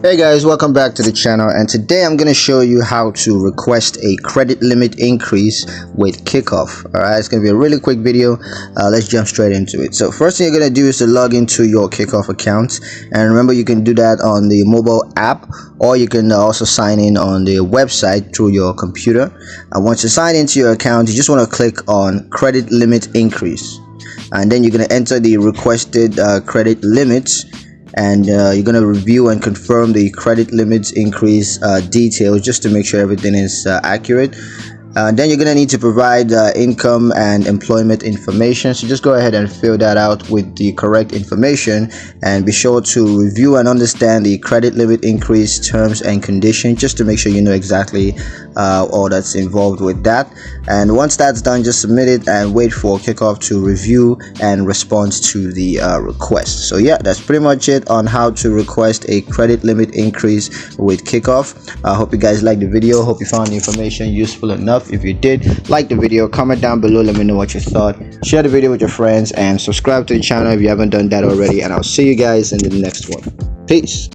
Hey guys, welcome back to the channel, and today I'm going to show you how to request a credit limit increase with Kikoff. Alright, it's going to be a really quick video. Let's jump straight into it. So first thing you're going to do is to log into your Kikoff account, and remember you can do that on the mobile app, or you can also sign in on the website through your computer. Once you sign into your account, you just want to click on credit limit increase, and then you're going to enter the requested credit limits, and you're going to review and confirm the credit limits increase details just to make sure everything is accurate. Then you're going to need to provide income and employment information, so just go ahead and fill that out with the correct information, and be sure to review and understand the credit limit increase terms and conditions just to make sure you know exactly all that's involved with that. And once that's done, just submit it and wait for Kikoff to review and respond to the request. So yeah, that's pretty much it on how to request a credit limit increase with Kikoff. I hope you guys liked the video. Hope you found the information useful enough. If you did, like the video, comment down below, let me know what you thought, share the video with your friends, and subscribe to the channel if you haven't done that already. And I'll see you guys in the next one. Peace.